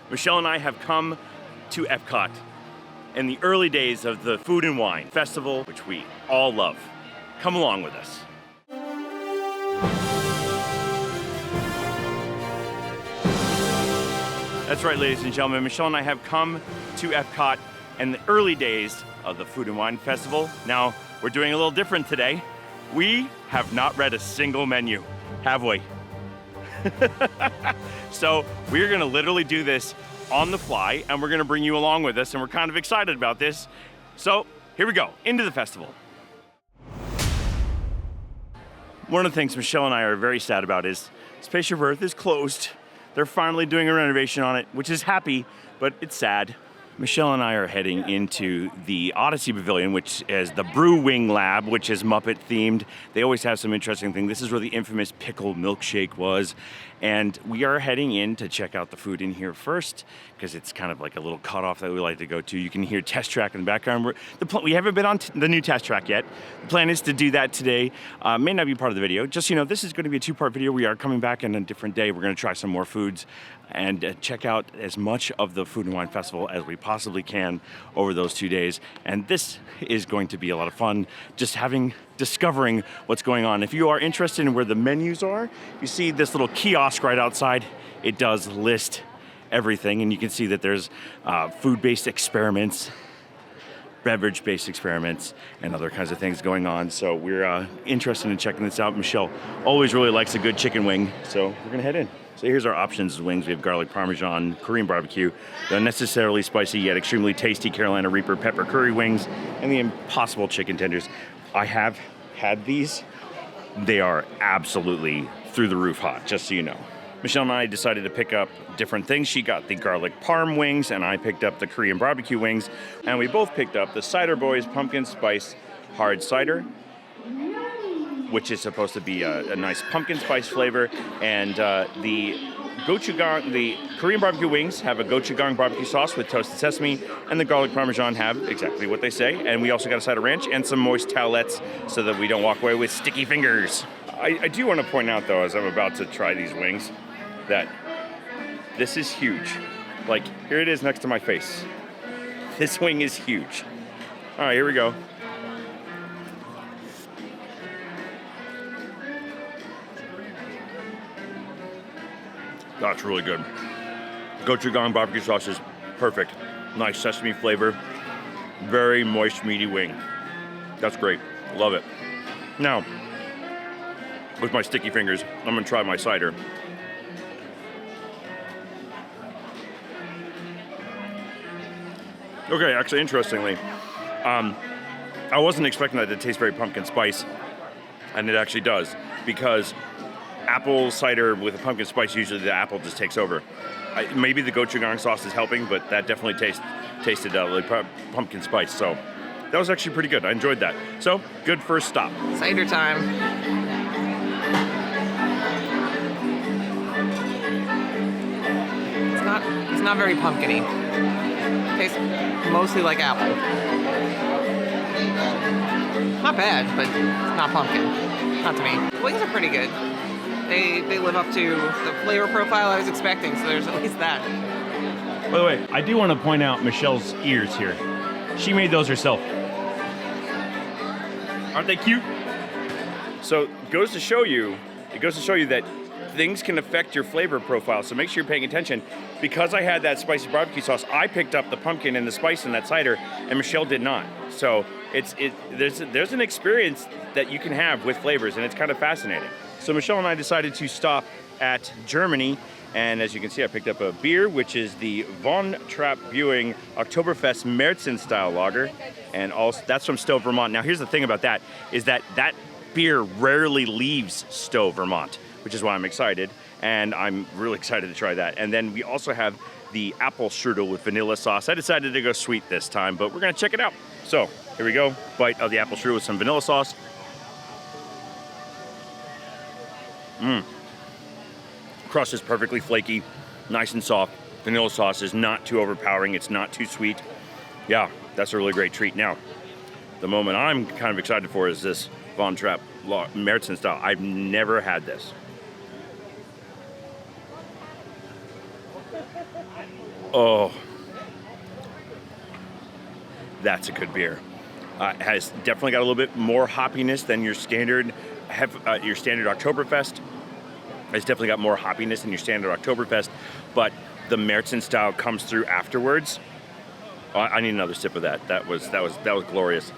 Michelle and I have come to Epcot in the early days of the Food and Wine Festival, which we all love. Come along with us. That's right, ladies and gentlemen. Michelle and I have come to Epcot in the early days of the Food and Wine Festival. Now, we're doing a little different today. We have not read a single menu, have we? So we're gonna literally do this on the fly, and we're gonna bring you along with us, and we're kind of excited about this. So here we go, into the festival. One of the things Michelle and I are very sad about is Spaceship Earth is closed. They're finally doing a renovation on it, which is happy, but it's sad. Michelle and I are heading into the Odyssey Pavilion, which is the Brew-Wing Lab, which is Muppet themed. They always have some interesting things. This is where the infamous pickle milkshake was. And we are heading in to check out the food in here first, because it's kind of like a little cutoff that we like to go to. You can hear Test Track in the background. We haven't been on the new Test Track yet. The plan is to do that today. May not be part of the video. Just, you know, this is going to be a two-part video. We are coming back on a different day. We're going to try some more foods and check out as much of the Food and Wine Festival as we possibly can over those 2 days. And this is going to be a lot of fun, just discovering what's going on. If you are interested in where the menus are, you see this little kiosk right outside. It does list everything, and you can see that there's food-based experiments, beverage-based experiments, and other kinds of things going on. So we're interested in checking this out. Michelle always really likes a good chicken wing, so we're gonna head in. So here's our options of wings. We have garlic parmesan, Korean barbecue, the unnecessarily spicy yet extremely tasty Carolina Reaper pepper curry wings, and the impossible chicken tenders. I have had these. They are absolutely through the roof hot, just so you know. Michelle and I decided to pick up different things. She got the garlic parm wings, and I picked up the Korean barbecue wings, and we both picked up the Cider Boys pumpkin spice hard cider, which is supposed to be a nice pumpkin spice flavor, and the gochujang, the Korean barbecue wings have a gochujang barbecue sauce with toasted sesame, and the garlic parmesan have exactly what they say. And we also got a side of ranch and some moist towelettes so that we don't walk away with sticky fingers. I do want to point out, though, as I'm about to try these wings, that this is huge. Like, here it is next to my face. This wing is huge. All right, here we go. That's really good. Gochujang barbecue sauce is perfect. Nice sesame flavor. Very moist, meaty wing. That's great. Love it. Now, with my sticky fingers, I'm gonna try my cider. Okay, actually, interestingly, I wasn't expecting that to taste very pumpkin spice, and it actually does, because apple cider with a pumpkin spice, usually the apple just takes over. Maybe the gochujang sauce is helping, but that definitely tasted like pumpkin spice. So that was actually pretty good. I enjoyed that. So good first stop. Cider time. It's not very pumpkin-y. Tastes mostly like apple. Not bad, but it's not pumpkin. Not to me. The wings are pretty good. They live up to the flavor profile I was expecting, so there's at least that. By the way, I do want to point out Michelle's ears here. She made those herself. Aren't they cute? So it goes to show you that things can affect your flavor profile, so make sure you're paying attention. Because I had that spicy barbecue sauce, I picked up the pumpkin and the spice in that cider, and Michelle did not. So there's an experience that you can have with flavors, and it's kind of fascinating. So Michelle and I decided to stop at Germany, and as you can see, I picked up a beer, which is the Von Trapp Brewing Oktoberfest Märzen style lager, and also that's from Stowe, Vermont. Now here's the thing about that, is that beer rarely leaves Stowe, Vermont, which is why I'm excited, and I'm really excited to try that. And then we also have the apple strudel with vanilla sauce. I decided to go sweet this time, but we're gonna check it out. So here we go, bite of the apple strudel with some vanilla sauce. Crust is perfectly flaky, nice and soft. Vanilla sauce is not too overpowering, it's not too sweet. Yeah, that's a really great treat. Now, the moment I'm kind of excited for is this Von Trapp Märzen style. I've never had this. Oh, that's a good beer. Has definitely got a little bit more hoppiness than your standard Oktoberfest. It's definitely got more hoppiness than your standard Oktoberfest, but the Märzen style comes through afterwards. Oh, I need another sip of that. That was glorious.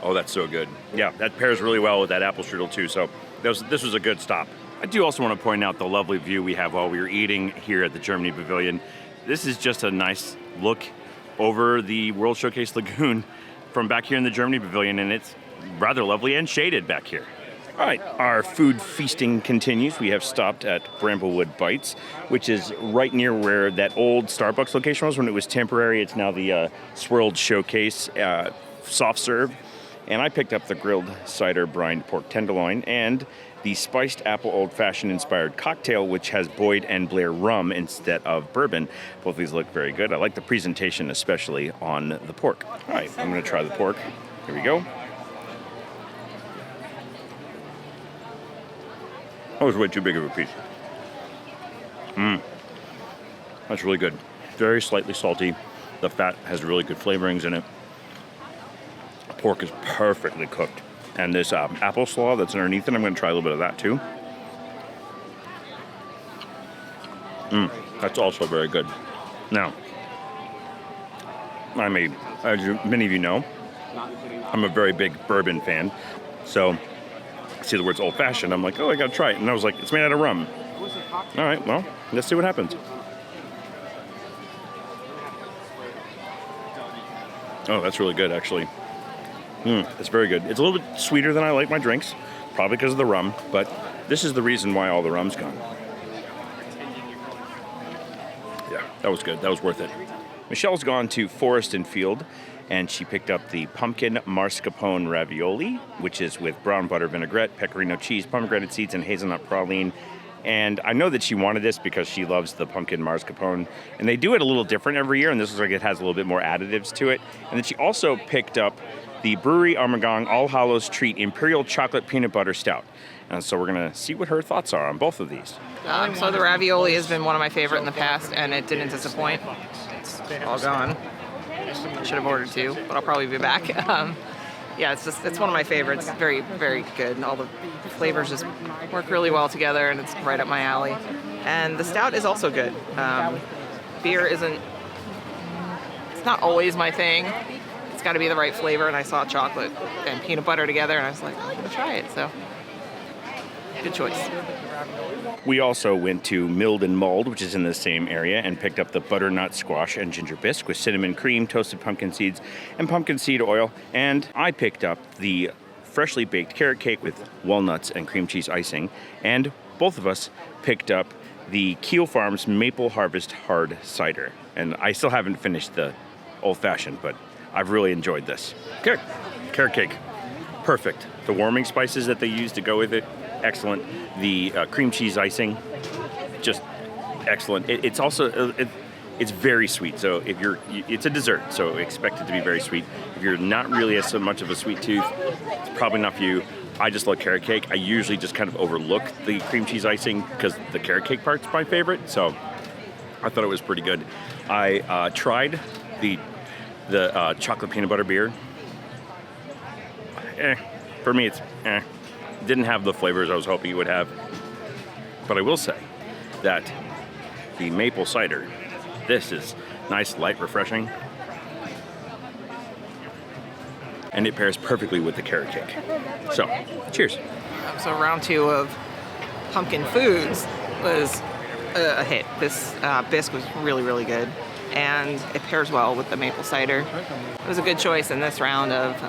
Oh, that's so good. Yeah, that pairs really well with that apple strudel too. So this was a good stop. I do also want to point out the lovely view we have while we were eating here at the Germany Pavilion. This is just a nice look over the World Showcase Lagoon from back here in the Germany Pavilion, and it's rather lovely and shaded back here. All right, our food feasting continues. We have stopped at Brambleberry Bites, which is right near where that old Starbucks location was when it was temporary. It's now the Swirled Showcase soft serve. And I picked up the grilled cider brined pork tenderloin and the spiced apple old-fashioned inspired cocktail, which has Boyd and Blair rum instead of bourbon. Both of these look very good. I like the presentation, especially on the pork. All right, I'm going to try the pork. Here we go. That was way too big of a piece. That's really good. Very slightly salty. The fat has really good flavorings in it. The pork is perfectly cooked. And this apple slaw that's underneath it, I'm going to try a little bit of that too. That's also very good. Now, as many of you know, I'm a very big bourbon fan. So, see the words old-fashioned, I'm like, oh, I got to try it. And I was like, it's made out of rum. All right, well, let's see what happens. Oh, that's really good, actually. It's very good. It's a little bit sweeter than I like my drinks, probably because of the rum, but this is the reason why all the rum's gone. Yeah, that was good. That was worth it. Michelle's gone to Forest and Field, and she picked up the pumpkin mascarpone ravioli, which is with brown butter vinaigrette, pecorino cheese, pomegranate seeds, and hazelnut praline. And I know that she wanted this because she loves the pumpkin mascarpone. And they do it a little different every year, and this looks like it has a little bit more additives to it. And then she also picked up the Brewery Armagong All Hallows Treat Imperial Chocolate Peanut Butter Stout. And so we're going to see what her thoughts are on both of these. So the ravioli has been one of my favorite in the past, and it didn't disappoint. It's all gone. I should have ordered two, but I'll probably be back. Yeah, it's one of my favorites. Very, very good. And all the flavors just work really well together, and it's right up my alley. And the stout is also good. Beer it's not always my thing. It's got to be the right flavor, and I saw chocolate and peanut butter together, and I was like, I'm going to try it. So, good choice. We also went to Mulled and Milled, which is in the same area, and picked up the butternut squash and ginger bisque with cinnamon cream, toasted pumpkin seeds, and pumpkin seed oil. And I picked up the freshly baked carrot cake with walnuts and cream cheese icing. And both of us picked up the Keel Farms Maple Harvest Hard Cider. And I still haven't finished the old-fashioned, but I've really enjoyed this. Carrot cake, perfect. The warming spices that they use to go with it, excellent. The cream cheese icing, just excellent. It's also it's very sweet. So if it's a dessert, so expect it to be very sweet. If you're not really so much of a sweet tooth, it's probably not for you. I just love carrot cake. I usually just kind of overlook the cream cheese icing because the carrot cake part's my favorite. So I thought it was pretty good. I tried the chocolate peanut butter beer. For me, it's didn't have the flavors I was hoping it would have. But I will say that the maple cider, this is nice, light, refreshing. And it pairs perfectly with the carrot cake. So, cheers. So round two of pumpkin foods was a hit. This bisque was really, really good. And it pairs well with the maple cider. It was a good choice in this round of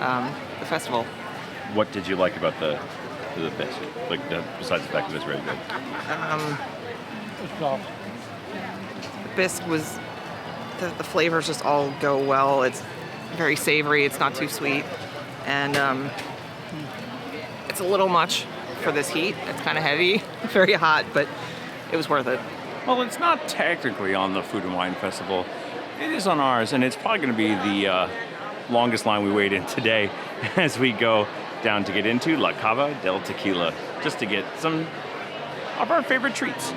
the festival. What did you like about the bisque? Like besides the fact that it's very good. The bisque was the flavors just all go well. It's very savory. It's not too sweet, and it's a little much for this heat. It's kind of heavy, very hot, but it was worth it. Well, it's not technically on the Food and Wine Festival. It is on ours, and it's probably going to be the longest line we wait in today as we go down to get into La Cava del Tequila, just to get some of our favorite treats.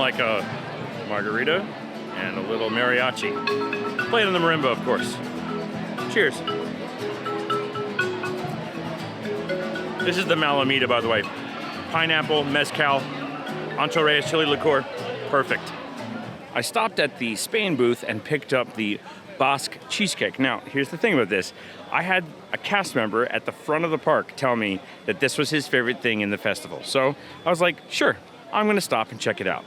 like a margarita and a little mariachi. Played on the marimba, of course. Cheers. This is the Malamita, by the way. Pineapple, mezcal, Ancho Reyes chili liqueur. Perfect. I stopped at the Spain booth and picked up the Basque cheesecake. Now, here's the thing about this. I had a cast member at the front of the park tell me that this was his favorite thing in the festival. So I was like, sure, I'm gonna stop and check it out.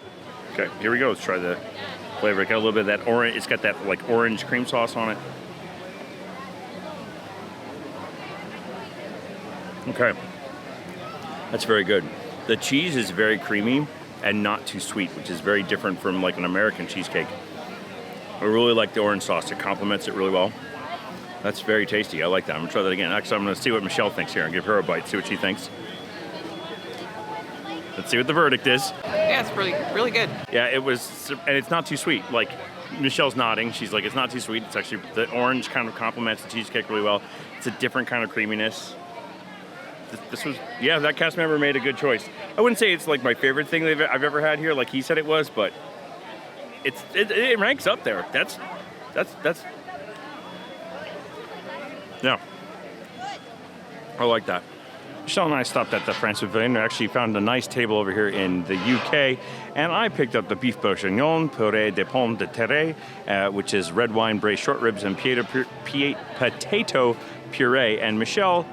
Okay, here we go. Let's try the flavor. It got a little bit of that orange, it's got that like orange cream sauce on it. Okay, that's very good. The cheese is very creamy and not too sweet, which is very different from like an American cheesecake. I really like the orange sauce. It complements it really well. That's very tasty. I like that. I'm gonna try that again. Actually, I'm gonna see what Michelle thinks here and give her a bite, see what she thinks. Let's see what the verdict is. Yeah, it's really good. Yeah, it was, and it's not too sweet. Like, Michelle's nodding. She's like, it's not too sweet. It's actually, the orange kind of complements the cheesecake really well. It's a different kind of creaminess. This was, yeah, that cast member made a good choice. I wouldn't say it's like my favorite thing I've ever had here, like he said it was, but it ranks up there. That's, yeah. I like that. Michelle and I stopped at the France Pavilion and actually found a nice table over here in the UK, and I picked up the beef bourguignon, purée de pommes de terre, which is red wine braised short ribs and potato puree, and Michelle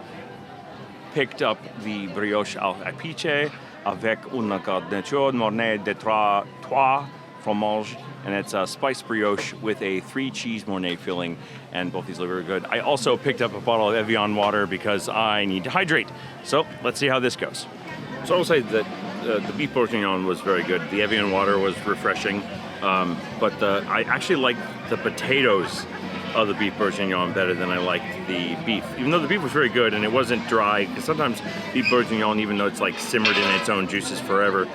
picked up the brioche à apice avec une garniture mornay de trois fromage, and it's a spiced brioche with a 3-cheese mornay filling, and both these look very good. I also picked up a bottle of Evian water because I need to hydrate. So let's see how this goes. So I will say that the beef bourguignon was very good. The Evian water was refreshing, but I actually liked the potatoes of the beef bourguignon better than I liked the beef. Even though the beef was very good and it wasn't dry, because sometimes beef bourguignon, even though it's like simmered in its own juices forever,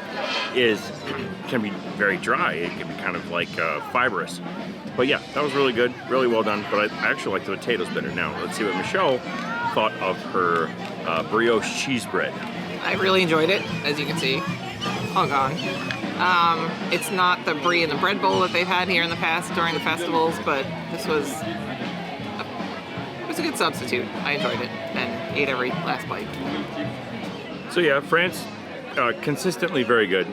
can be very dry. It can be kind of like fibrous. But yeah, that was really good, really well done. But I actually like the potatoes better. Now, let's see what Michelle thought of her brioche cheese bread. I really enjoyed it, as you can see. All gone. It's not the brie and the bread bowl that they've had here in the past during the festivals, but this was a good substitute. I enjoyed it and ate every last bite. So yeah, France, consistently very good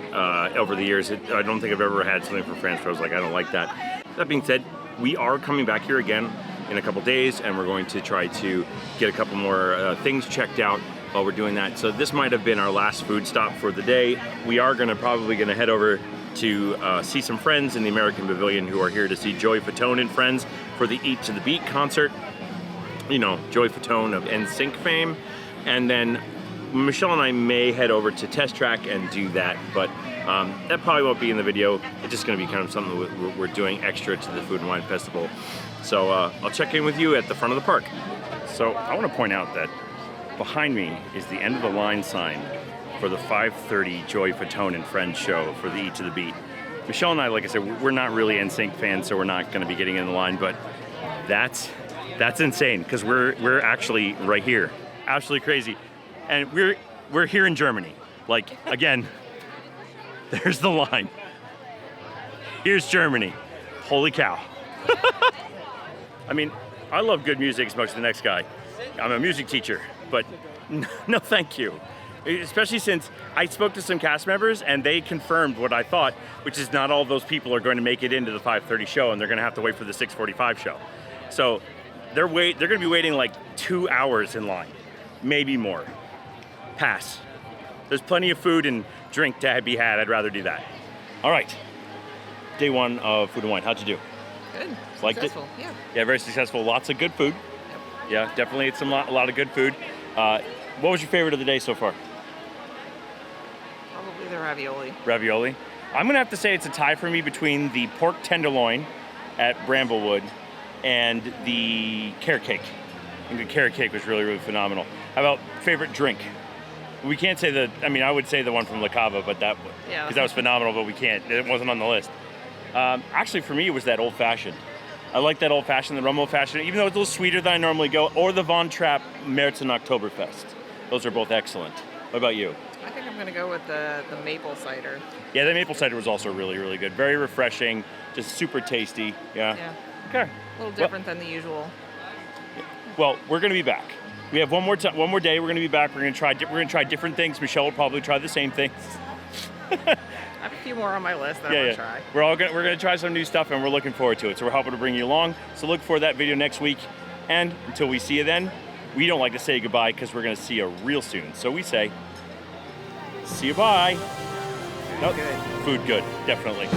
over the years. I don't think I've ever had something from France where I was like, I don't like that. That being said, we are coming back here again in a couple days, and we're going to try to get a couple more things checked out while we're doing that. So this might have been our last food stop for the day. We are probably gonna head over to see some friends in the American Pavilion who are here to see Joey Fatone and friends for the Eat to the Beat concert. You know, Joey Fatone of NSYNC fame. And then Michelle and I may head over to Test Track and do that, but that probably won't be in the video. It's just gonna be kind of something we're doing extra to the Food and Wine Festival. So I'll check in with you at the front of the park. So I wanna point out that behind me is the end of the line sign for the 5:30 Joey Fatone and Friends show for the Eat to the Beat. Michelle and I, like I said, we're not really NSYNC fans, so we're not gonna be getting in the line, but that's insane, because we're actually right here. Absolutely crazy. And we're here in Germany. Like, again, there's the line. Here's Germany. Holy cow. I mean, I love good music as much as the next guy. I'm a music teacher, but no thank you. Especially since I spoke to some cast members and they confirmed what I thought, which is not all of those people are going to make it into the 5:30 show, and they're going to have to wait for the 6:45 show. So they're going to be waiting like 2 hours in line, maybe more. Pass. There's plenty of food and drink to be had. I'd rather do that. All right. Day one of Food and Wine. How'd you do? Good. Liked Successful. it? Yeah. Yeah, very successful. Lots of good food. Yep. Yeah, definitely. It's a lot of good food. What was your favorite of the day so far? Probably the ravioli. Ravioli. I'm gonna have to say it's a tie for me between the pork tenderloin at Bramblewood and the carrot cake. I think the carrot cake was really, really phenomenal. How about favorite drink? We can't say I would say the one from Cava, but because that was phenomenal, but we can't. It wasn't on the list. Actually, for me, it was that old fashioned. I like that old fashioned, the rum old fashioned, even though it's a little sweeter than I normally go, or the Von Trapp Märzen Oktoberfest. Those are both excellent. What about you? I think I'm I'm gonna go with the maple cider. Yeah, the maple cider was also really, really good. Very refreshing, just super tasty. Yeah. Okay. A little different than the usual. Well, we're going to be back. We have one more day. We're going to be back. We're going to try different things. Michelle will probably try the same things. I have a few more on my list that I'm gonna try. We're going to try some new stuff, and we're looking forward to it. So we're hoping to bring you along. So look for that video next week. And until we see you then, we don't like to say goodbye because we're going to see you real soon. So we say, see you bye. Good. Food good, definitely.